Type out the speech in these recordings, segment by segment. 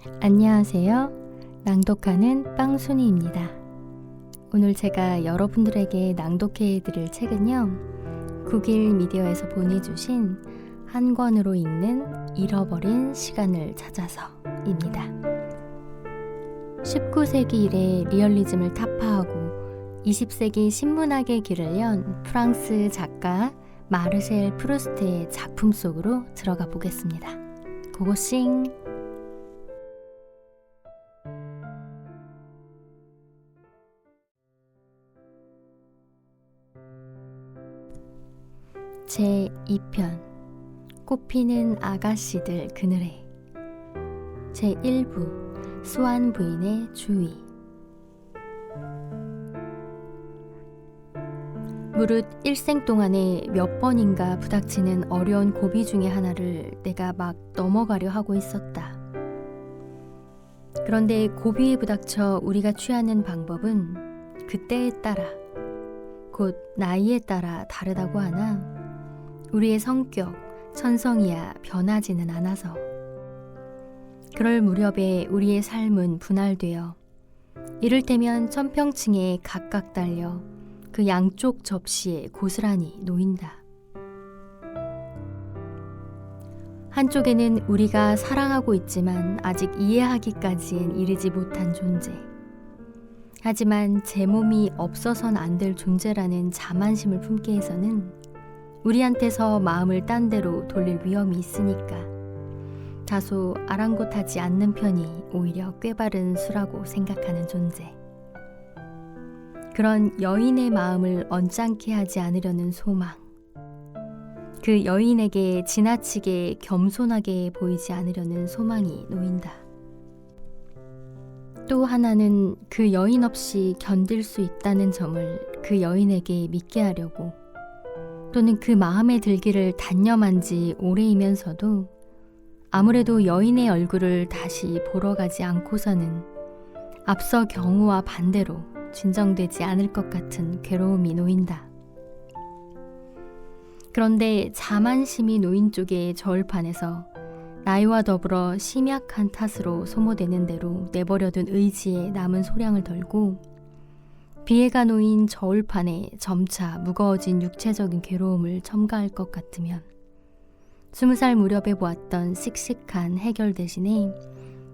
안녕하세요. 낭독하는 빵순이입니다. 오늘 제가 여러분들에게 낭독해 드릴 책은요, 국일 미디어에서 보내주신 한 권으로 읽는 잃어버린 시간을 찾아서입니다. 19세기 이래 리얼리즘을 타파하고 20세기 신문학의 길을 연 프랑스 작가 마르셀 프루스트의 작품 속으로 들어가 보겠습니다. 고고싱! 제2편 꽃피는 아가씨들 그늘에 제1부 수완 부인의 주의. 무릇 일생 동안에 몇 번인가 부닥치는 어려운 고비 중에 하나를 내가 막 넘어가려 하고 있었다. 그런데 고비에 부닥쳐 우리가 취하는 방법은 그때에 따라, 곧 나이에 따라 다르다고 하나 우리의 성격, 천성이야 변하지는 않아서 그럴 무렵에 우리의 삶은 분할되어 이를테면 천평층에 각각 달려 그 양쪽 접시에 고스란히 놓인다. 한쪽에는 우리가 사랑하고 있지만 아직 이해하기까지는 이르지 못한 존재. 하지만 제 몸이 없어선 안 될 존재라는 자만심을 품게 해서는 우리한테서 마음을 딴 데로 돌릴 위험이 있으니까 다소 아랑곳하지 않는 편이 오히려 꽤 바른 수라고 생각하는 존재. 그런 여인의 마음을 언짢게 하지 않으려는 소망. 그 여인에게 지나치게 겸손하게 보이지 않으려는 소망이 놓인다. 또 하나는 그 여인 없이 견딜 수 있다는 점을 그 여인에게 믿게 하려고, 또는 그 마음에 들기를 단념한 지 오래이면서도 아무래도 여인의 얼굴을 다시 보러 가지 않고서는 앞서 경우와 반대로 진정되지 않을 것 같은 괴로움이 놓인다. 그런데 자만심이 놓인 쪽의 저울판에서 나이와 더불어 심약한 탓으로 소모되는 대로 내버려둔 의지에 남은 소량을 덜고 비애가 놓인 저울판에 점차 무거워진 육체적인 괴로움을 첨가할 것 같으면 20살 무렵에 보았던 씩씩한 해결 대신에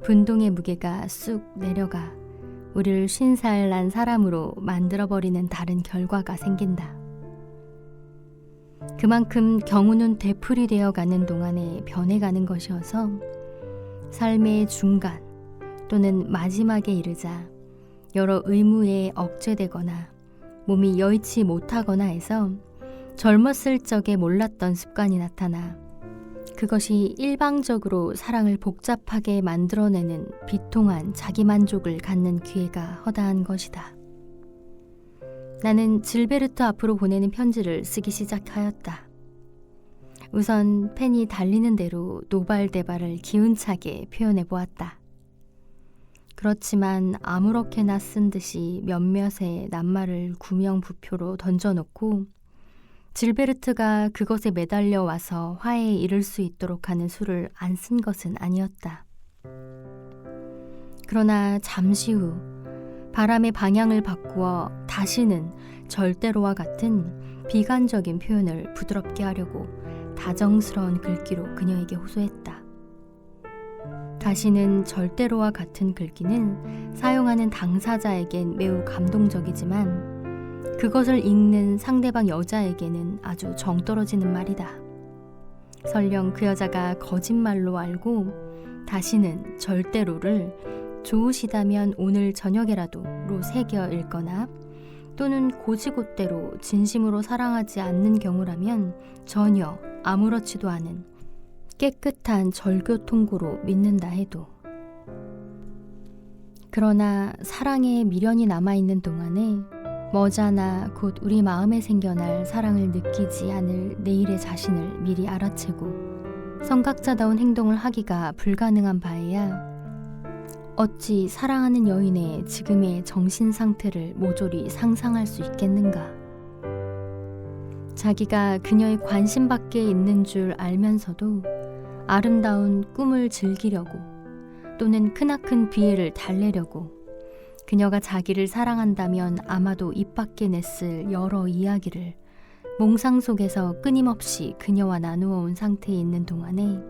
분동의 무게가 쑥 내려가 우리를 50살 난 사람으로 만들어버리는 다른 결과가 생긴다. 그만큼 경우는 되풀이되어 가는 동안에 변해가는 것이어서 삶의 중간 또는 마지막에 이르자 여러 의무에 억제되거나 몸이 여의치 못하거나 해서 젊었을 적에 몰랐던 습관이 나타나 그것이 일방적으로 사랑을 복잡하게 만들어내는 비통한 자기만족을 갖는 기회가 허다한 것이다. 나는 질베르트 앞으로 보내는 편지를 쓰기 시작하였다. 우선 펜이 달리는 대로 노발대발을 기운차게 표현해 보았다. 그렇지만 아무렇게나 쓴 듯이 몇몇의 낱말을 구명부표로 던져놓고 질베르트가 그것에 매달려 와서 화해에 이를 수 있도록 하는 수를 안 쓴 것은 아니었다. 그러나 잠시 후 바람의 방향을 바꾸어 다시는 절대로와 같은 비관적인 표현을 부드럽게 하려고 다정스러운 글귀로 그녀에게 호소했다. 다시는 절대로와 같은 글귀는 사용하는 당사자에겐 매우 감동적이지만 그것을 읽는 상대방 여자에게는 아주 정떨어지는 말이다. 설령 그 여자가 거짓말로 알고 다시는 절대로를 좋으시다면 오늘 저녁에라도로 새겨 읽거나 또는 고지곳대로 진심으로 사랑하지 않는 경우라면 전혀 아무렇지도 않은 깨끗한 절교 통고로 믿는다 해도, 그러나 사랑에 미련이 남아있는 동안에 머지않아 곧 우리 마음에 생겨날 사랑을 느끼지 않을 내일의 자신을 미리 알아채고 성각자다운 행동을 하기가 불가능한 바에야 어찌 사랑하는 여인의 지금의 정신 상태를 모조리 상상할 수 있겠는가. 자기가 그녀의 관심 밖에 있는 줄 알면서도 아름다운 꿈을 즐기려고 또는 크나큰 비애를 달래려고 그녀가 자기를 사랑한다면 아마도 입 밖에 냈을 여러 이야기를 몽상 속에서 끊임없이 그녀와 나누어 온 상태에 있는 동안에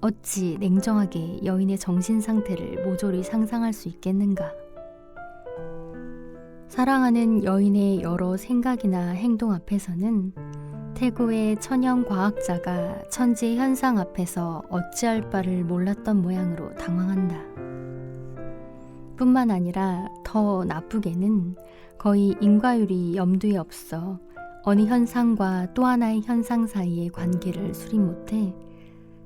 어찌 냉정하게 여인의 정신 상태를 모조리 상상할 수 있겠는가. 사랑하는 여인의 여러 생각이나 행동 앞에서는 태고의 천연 과학자가 천지의 현상 앞에서 어찌할 바를 몰랐던 모양으로 당황한다. 뿐만 아니라 더 나쁘게는 거의 인과율이 염두에 없어 어느 현상과 또 하나의 현상 사이의 관계를 수립 못해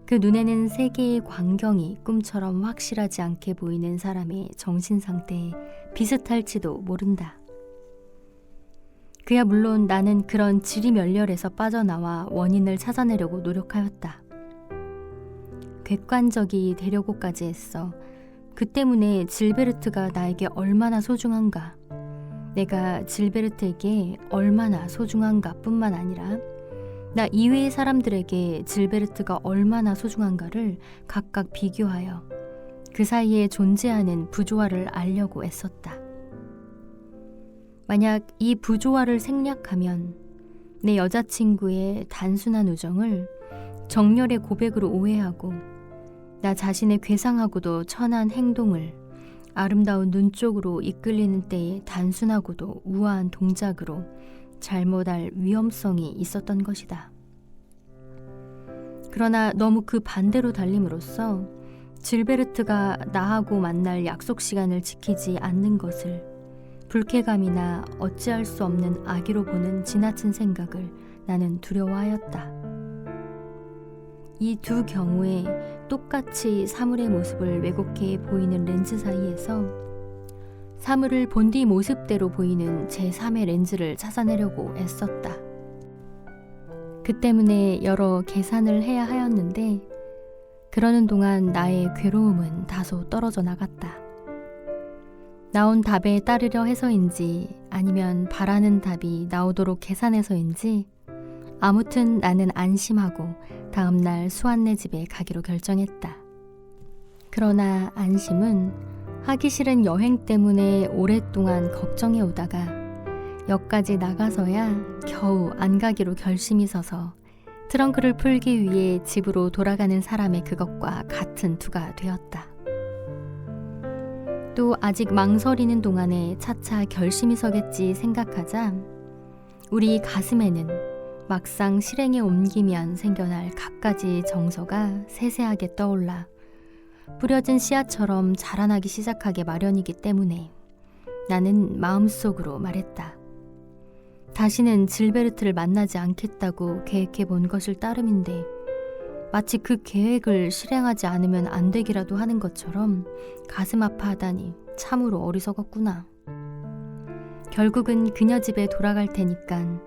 그 눈에는 세계의 광경이 꿈처럼 확실하지 않게 보이는 사람의 정신 상태에 비슷할지도 모른다. 그야 물론 나는 그런 지리멸렬에서 빠져나와 원인을 찾아내려고 노력하였다. 객관적이 되려고까지 했어. 그 때문에 질베르트가 나에게 얼마나 소중한가, 내가 질베르트에게 얼마나 소중한가 뿐만 아니라 나 이외의 사람들에게 질베르트가 얼마나 소중한가를 각각 비교하여 그 사이에 존재하는 부조화를 알려고 애썼다. 만약 이 부조화를 생략하면 내 여자친구의 단순한 우정을 정열의 고백으로 오해하고 나 자신의 괴상하고도 천한 행동을 아름다운 눈 쪽으로 이끌리는 때의 단순하고도 우아한 동작으로 잘못할 위험성이 있었던 것이다. 그러나 너무 그 반대로 달림으로써 질베르트가 나하고 만날 약속 시간을 지키지 않는 것을 불쾌감이나 어찌할 수 없는 악의로 보는 지나친 생각을 나는 두려워하였다. 이 두 경우에 똑같이 사물의 모습을 왜곡해 보이는 렌즈 사이에서 사물을 본디 모습대로 보이는 제3의 렌즈를 찾아내려고 애썼다. 그 때문에 여러 계산을 해야 하였는데 그러는 동안 나의 괴로움은 다소 떨어져 나갔다. 나온 답에 따르려 해서인지 아니면 바라는 답이 나오도록 계산해서인지 아무튼 나는 안심하고 다음날 수안네 집에 가기로 결정했다. 그러나 안심은 하기 싫은 여행 때문에 오랫동안 걱정해 오다가 역까지 나가서야 겨우 안 가기로 결심이 서서 트렁크를 풀기 위해 집으로 돌아가는 사람의 그것과 같은 두가 되었다. 또 아직 망설이는 동안에 차차 결심이 서겠지 생각하자 우리 가슴에는 막상 실행에 옮기면 생겨날 갖가지 정서가 세세하게 떠올라 뿌려진 씨앗처럼 자라나기 시작하기 마련이기 때문에 나는 마음속으로 말했다. 다시는 질베르트를 만나지 않겠다고 계획해 본 것일 따름인데 마치 그 계획을 실행하지 않으면 안 되기라도 하는 것처럼 가슴 아파하다니 참으로 어리석었구나. 결국은 그녀 집에 돌아갈 테니깐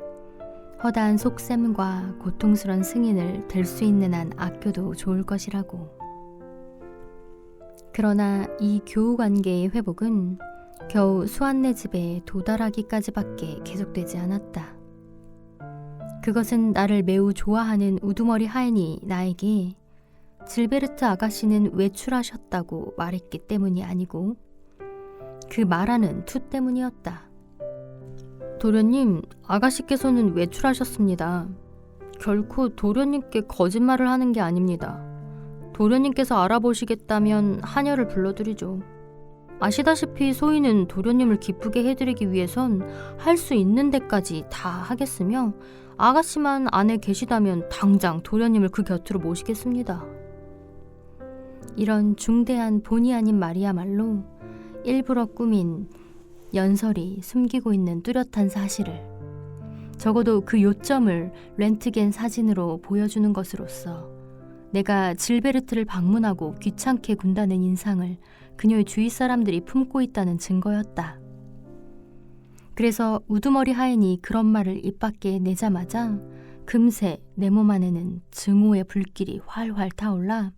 허다한 속셈과 고통스런 승인을 될 수 있는 한 아껴도 좋을 것이라고. 그러나 이 교우관계의 회복은 겨우 수안네 집에 도달하기까지밖에 계속되지 않았다. 그것은 나를 매우 좋아하는 우두머리 하인이 나에게 질베르트 아가씨는 외출하셨다고 말했기 때문이 아니고 그 말하는 투 때문이었다. 도련님, 아가씨께서는 외출하셨습니다. 결코 도련님께 거짓말을 하는 게 아닙니다. 도련님께서 알아보시겠다면 하녀를 불러드리죠. 아시다시피 소인은 도련님을 기쁘게 해드리기 위해선 할 수 있는 데까지 다 하겠으며 아가씨만 안에 계시다면 당장 도련님을 그 곁으로 모시겠습니다. 이런 중대한 본의 아닌 말이야말로 일부러 꾸민 연설이 숨기고 있는 뚜렷한 사실을 적어도 그 요점을 렌트겐 사진으로 보여주는 것으로써 내가 질베르트를 방문하고 귀찮게 군다는 인상을 그녀의 주위 사람들이 품고 있다는 증거였다. 그래서 우두머리 하인이 그런 말을 입 밖에 내자마자 금세 내 몸 안에는 증오의 불길이 활활 타올라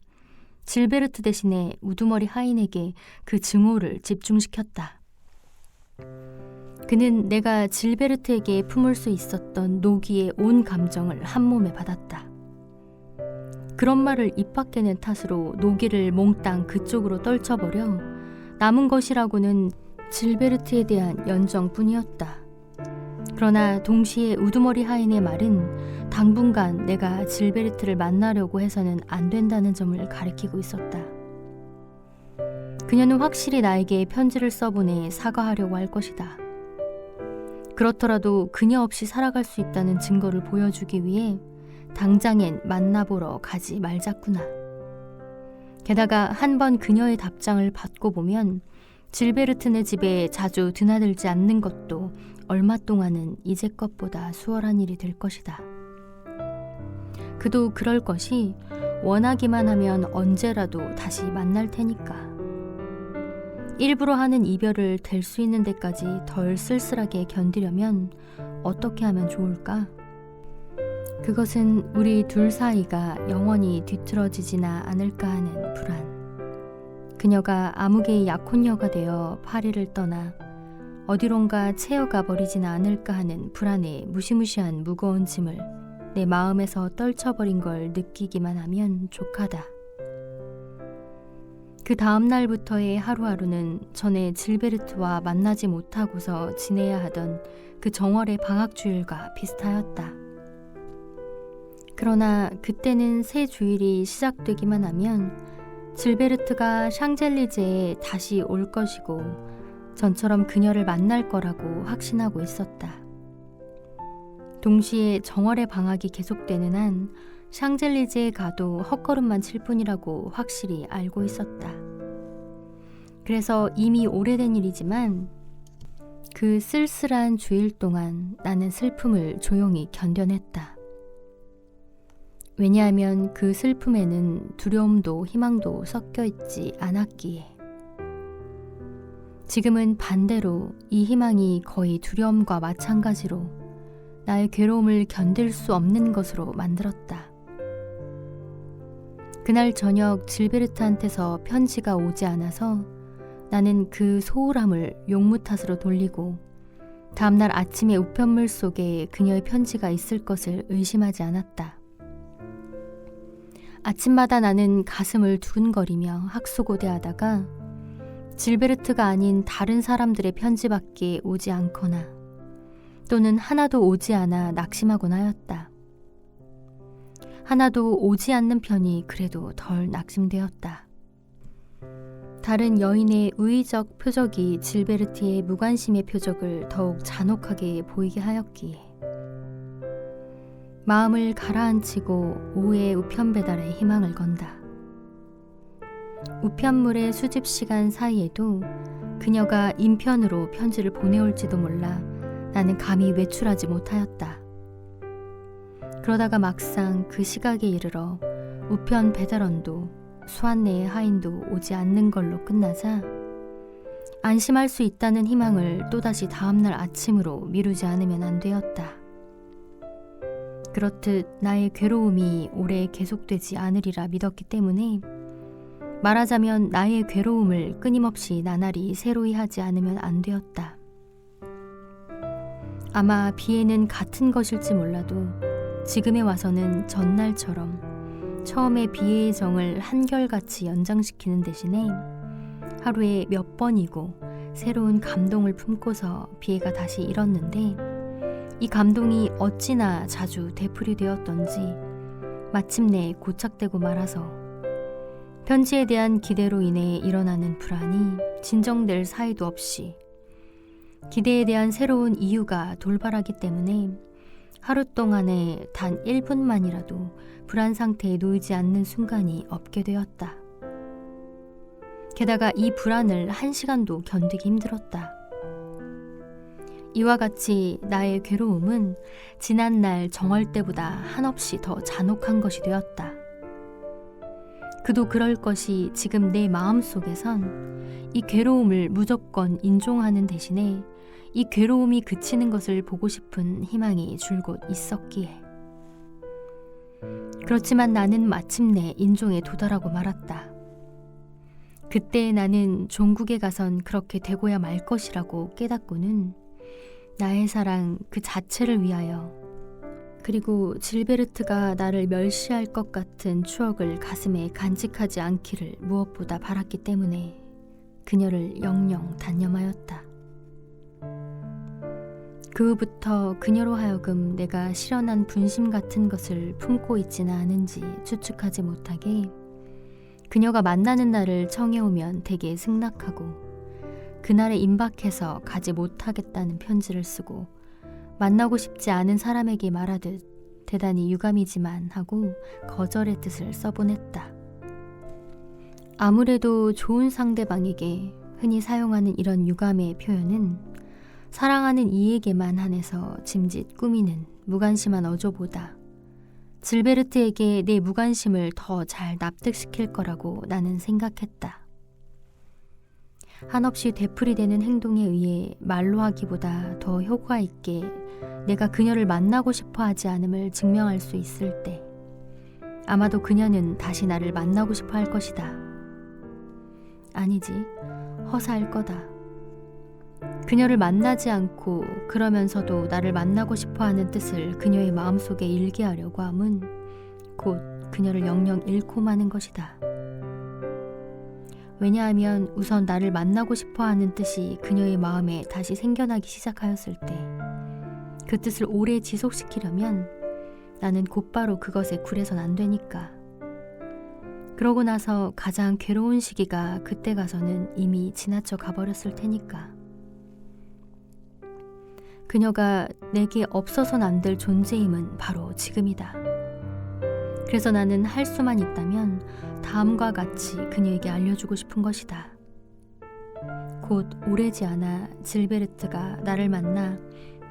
질베르트 대신에 우두머리 하인에게 그 증오를 집중시켰다. 그는 내가 질베르트에게 품을 수 있었던 노기의 온 감정을 한 몸에 받았다. 그런 말을 입 밖에 낸 탓으로 노기를 몽땅 그쪽으로 떨쳐버려 남은 것이라고는 질베르트에 대한 연정뿐이었다. 그러나 동시에 우두머리 하인의 말은 당분간 내가 질베르트를 만나려고 해서는 안 된다는 점을 가리키고 있었다. 그녀는 확실히 나에게 편지를 써보내 사과하려고 할 것이다. 그렇더라도 그녀 없이 살아갈 수 있다는 증거를 보여주기 위해 당장엔 만나보러 가지 말자꾸나. 게다가 한번 그녀의 답장을 받고 보면 질베르트네 집에 자주 드나들지 않는 것도 얼마 동안은 이제껏보다 수월한 일이 될 것이다. 그도 그럴 것이 원하기만 하면 언제라도 다시 만날 테니까. 일부러 하는 이별을 될 수 있는 데까지 덜 쓸쓸하게 견디려면 어떻게 하면 좋을까? 그것은 우리 둘 사이가 영원히 뒤틀어지지나 않을까 하는 불안. 그녀가 암흑의 약혼녀가 되어 파리를 떠나 어디론가 채어가 버리지나 않을까 하는 불안의 무시무시한 무거운 짐을 내 마음에서 떨쳐버린 걸 느끼기만 하면 족하다. 그 다음 날부터의 하루하루는 전에 질베르트와 만나지 못하고서 지내야 하던 그 정월의 방학주일과 비슷하였다. 그러나 그때는 새 주일이 시작되기만 하면 질베르트가 샹젤리제에 다시 올 것이고 전처럼 그녀를 만날 거라고 확신하고 있었다. 동시에 정월의 방학이 계속되는 한 샹젤리제에 가도 헛걸음만 칠 뿐이라고 확실히 알고 있었다. 그래서 이미 오래된 일이지만 그 쓸쓸한 주일 동안 나는 슬픔을 조용히 견뎌냈다. 왜냐하면 그 슬픔에는 두려움도 희망도 섞여 있지 않았기에. 지금은 반대로 이 희망이 거의 두려움과 마찬가지로 나의 괴로움을 견딜 수 없는 것으로 만들었다. 그날 저녁 질베르트한테서 편지가 오지 않아서 나는 그 소홀함을 용무 탓으로 돌리고 다음날 아침에 우편물 속에 그녀의 편지가 있을 것을 의심하지 않았다. 아침마다 나는 가슴을 두근거리며 학수고대하다가 질베르트가 아닌 다른 사람들의 편지밖에 오지 않거나 또는 하나도 오지 않아 낙심하곤 하였다. 하나도 오지 않는 편이 그래도 덜 낙심되었다. 다른 여인의 의의적 표적이 질베르트의 무관심의 표적을 더욱 잔혹하게 보이게 하였기에 마음을 가라앉히고 오후에 우편 배달에 희망을 건다. 우편물의 수집 시간 사이에도 그녀가 인편으로 편지를 보내올지도 몰라 나는 감히 외출하지 못하였다. 그러다가 막상 그 시각에 이르러 우편 배달원도 수완내의 하인도 오지 않는 걸로 끝나자 안심할 수 있다는 희망을 또다시 다음날 아침으로 미루지 않으면 안 되었다. 그렇듯 나의 괴로움이 오래 계속되지 않으리라 믿었기 때문에 말하자면 나의 괴로움을 끊임없이 나날이 새로이 하지 않으면 안 되었다. 아마 비에는 같은 것일지 몰라도 지금에 와서는 전날처럼 처음에 비의 정을 한결같이 연장시키는 대신에 하루에 몇 번이고 새로운 감동을 품고서 비에가 다시 일었는데 이 감동이 어찌나 자주 되풀이되었던지 마침내 고착되고 말아서 편지에 대한 기대로 인해 일어나는 불안이 진정될 사이도 없이 기대에 대한 새로운 이유가 돌발하기 때문에 하루 동안에 단 1분만이라도 불안 상태에 놓이지 않는 순간이 없게 되었다. 게다가 이 불안을 1시간도 견디기 힘들었다. 이와 같이 나의 괴로움은 지난날 정월 때보다 한없이 더 잔혹한 것이 되었다. 그도 그럴 것이 지금 내 마음속에선 이 괴로움을 무조건 인종하는 대신에 이 괴로움이 그치는 것을 보고 싶은 희망이 줄곧 있었기에. 그렇지만 나는 마침내 인종에 도달하고 말았다. 그때 나는 종국에 가선 그렇게 되고야 말 것이라고 깨닫고는 나의 사랑 그 자체를 위하여 그리고 질베르트가 나를 멸시할 것 같은 추억을 가슴에 간직하지 않기를 무엇보다 바랐기 때문에 그녀를 영영 단념하였다. 그 후부터 그녀로 하여금 내가 실현한 분심 같은 것을 품고 있지는 않은지 추측하지 못하게 그녀가 만나는 날을 청해오면 되게 승낙하고 그날에 임박해서 가지 못하겠다는 편지를 쓰고 만나고 싶지 않은 사람에게 말하듯 대단히 유감이지만 하고 거절의 뜻을 써보냈다. 아무래도 좋은 상대방에게 흔히 사용하는 이런 유감의 표현은 사랑하는 이에게만 한해서 짐짓 꾸미는 무관심한 어조보다 질베르트에게 내 무관심을 더 잘 납득시킬 거라고 나는 생각했다. 한없이 되풀이되는 행동에 의해 말로 하기보다 더 효과 있게 내가 그녀를 만나고 싶어 하지 않음을 증명할 수 있을 때 아마도 그녀는 다시 나를 만나고 싶어 할 것이다. 아니지, 허사할 거다. 그녀를 만나지 않고 그러면서도 나를 만나고 싶어 하는 뜻을 그녀의 마음속에 일게 하려고 함은 곧 그녀를 영영 잃고 마는 것이다. 왜냐하면 우선 나를 만나고 싶어 하는 뜻이 그녀의 마음에 다시 생겨나기 시작하였을 때 그 뜻을 오래 지속시키려면 나는 곧바로 그것에 굴해선 안 되니까. 그러고 나서 가장 괴로운 시기가 그때 가서는 이미 지나쳐 가버렸을 테니까. 그녀가 내게 없어선 안 될 존재임은 바로 지금이다. 그래서 나는 할 수만 있다면 다음과 같이 그녀에게 알려주고 싶은 것이다. 곧 오래지 않아 질베르트가 나를 만나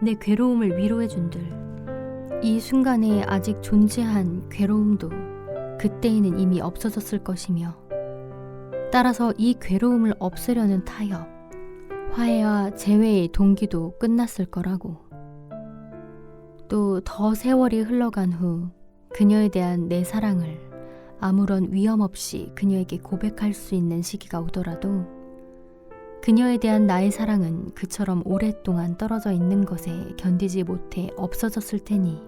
내 괴로움을 위로해준들 이 순간에 아직 존재한 괴로움도 그때에는 이미 없어졌을 것이며 따라서 이 괴로움을 없애려는 타협, 화해와 재회의 동기도 끝났을 거라고. 또 더 세월이 흘러간 후 그녀에 대한 내 사랑을 아무런 위험 없이 그녀에게 고백할 수 있는 시기가 오더라도 그녀에 대한 나의 사랑은 그처럼 오랫동안 떨어져 있는 것에 견디지 못해 없어졌을 테니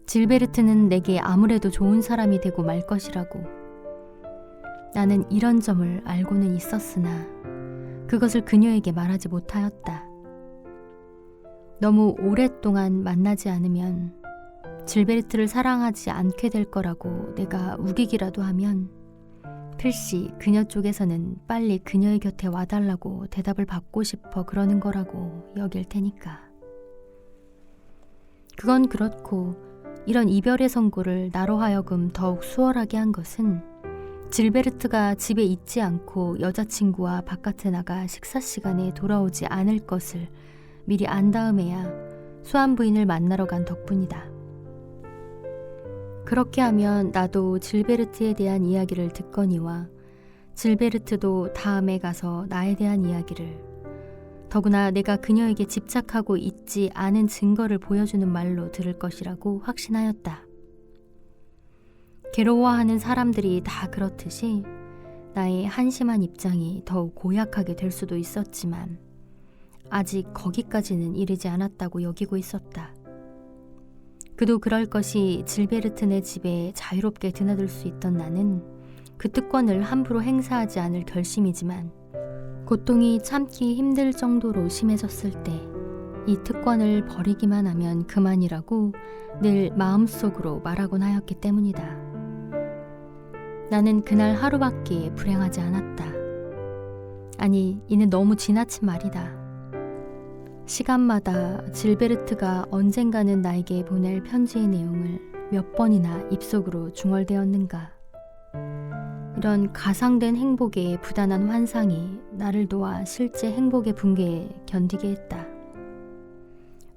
질베르트는 내게 아무래도 좋은 사람이 되고 말 것이라고. 나는 이런 점을 알고는 있었으나 그것을 그녀에게 말하지 못하였다. 너무 오랫동안 만나지 않으면 질베르트를 사랑하지 않게 될 거라고 내가 우기기라도 하면 필시 그녀 쪽에서는 빨리 그녀의 곁에 와달라고 대답을 받고 싶어 그러는 거라고 여길 테니까. 그건 그렇고 이런 이별의 선고를 나로 하여금 더욱 수월하게 한 것은 질베르트가 집에 있지 않고 여자친구와 바깥에 나가 식사 시간에 돌아오지 않을 것을 미리 안 다음에야 수한부인을 만나러 간 덕분이다. 그렇게 하면 나도 질베르트에 대한 이야기를 듣거니와 질베르트도 다음에 가서 나에 대한 이야기를, 더구나 내가 그녀에게 집착하고 있지 않은 증거를 보여주는 말로 들을 것이라고 확신하였다. 괴로워하는 사람들이 다 그렇듯이 나의 한심한 입장이 더욱 고약하게 될 수도 있었지만 아직 거기까지는 이르지 않았다고 여기고 있었다. 그도 그럴 것이 질베르트네 집에 자유롭게 드나들 수 있던 나는 그 특권을 함부로 행사하지 않을 결심이지만 고통이 참기 힘들 정도로 심해졌을 때 이 특권을 버리기만 하면 그만이라고 늘 마음속으로 말하곤 하였기 때문이다. 나는 그날 하루밖에 불행하지 않았다. 아니, 이는 너무 지나친 말이다. 시간마다 질베르트가 언젠가는 나에게 보낼 편지의 내용을 몇 번이나 입속으로 중얼대었는가. 이런 가상된 행복의 부단한 환상이 나를 도와 실제 행복의 붕괴에 견디게 했다.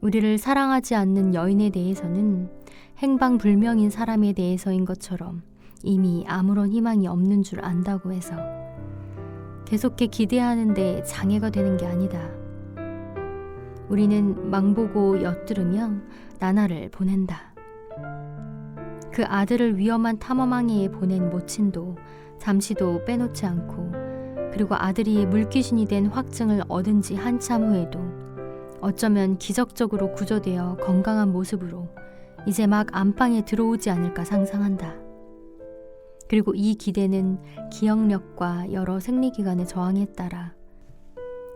우리를 사랑하지 않는 여인에 대해서는 행방불명인 사람에 대해서인 것처럼 이미 아무런 희망이 없는 줄 안다고 해서 계속해 기대하는데 장애가 되는 게 아니다. 우리는 망보고 엿들으며 나날을 보낸다. 그 아들을 위험한 탐험항해에 보낸 모친도 잠시도 빼놓지 않고, 그리고 아들이 물귀신이 된 확증을 얻은 지 한참 후에도 어쩌면 기적적으로 구조되어 건강한 모습으로 이제 막 안방에 들어오지 않을까 상상한다. 그리고 이 기대는 기억력과 여러 생리기관의 저항에 따라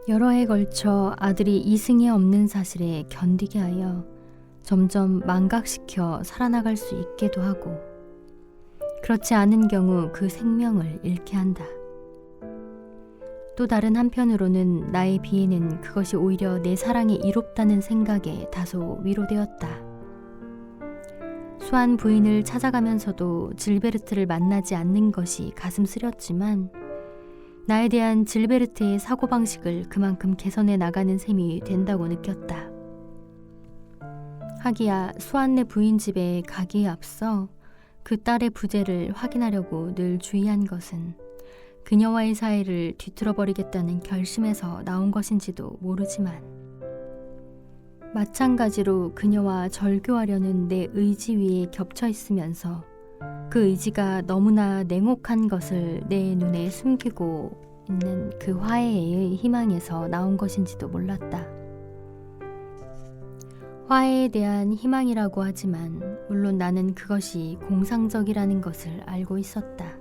여러 해에 걸쳐 아들이 이승에 없는 사실에 견디게 하여 점점 망각시켜 살아나갈 수 있게도 하고, 그렇지 않은 경우 그 생명을 잃게 한다. 또 다른 한편으로는 나의 비애는 그것이 오히려 내 사랑에 이롭다는 생각에 다소 위로되었다. 수한 부인을 찾아가면서도 질베르트를 만나지 않는 것이 가슴 쓰렸지만 나에 대한 질베르트의 사고방식을 그만큼 개선해 나가는 셈이 된다고 느꼈다. 하기야 수안네 부인 집에 가기에 앞서 그 딸의 부재를 확인하려고 늘 주의한 것은 그녀와의 사이를 뒤틀어버리겠다는 결심에서 나온 것인지도 모르지만, 마찬가지로 그녀와 절교하려는 내 의지 위에 겹쳐 있으면서 그 의지가 너무나 냉혹한 것을 내 눈에 숨기고 있는 그 화해의 희망에서 나온 것인지도 몰랐다. 화해에 대한 희망이라고 하지만 물론 나는 그것이 공상적이라는 것을 알고 있었다.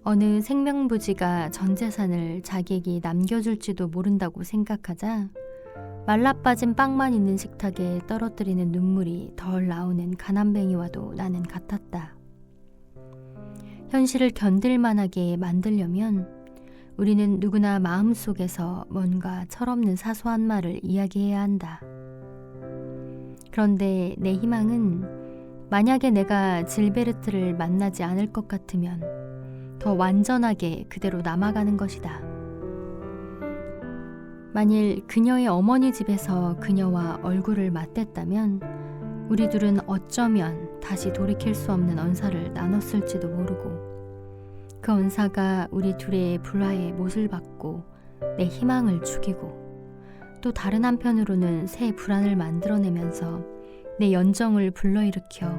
어느 생명부지가 전 재산을 자기에게 남겨줄지도 모른다고 생각하자 말라빠진 빵만 있는 식탁에 떨어뜨리는 눈물이 덜 나오는 가난뱅이와도 나는 같았다. 현실을 견딜 만하게 만들려면 우리는 누구나 마음속에서 뭔가 철없는 사소한 말을 이야기해야 한다. 그런데 내 희망은 만약에 내가 질베르트를 만나지 않을 것 같으면 더 완전하게 그대로 남아가는 것이다. 만일 그녀의 어머니 집에서 그녀와 얼굴을 맞댔다면 우리 둘은 어쩌면 다시 돌이킬 수 없는 언사를 나눴을지도 모르고, 그 언사가 우리 둘의 불화에 못을 박고 내 희망을 죽이고 또 다른 한편으로는 새 불안을 만들어내면서 내 연정을 불러일으켜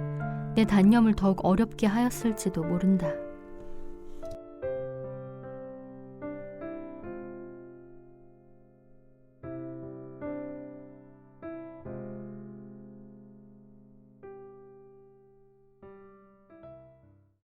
내 단념을 더욱 어렵게 하였을지도 모른다.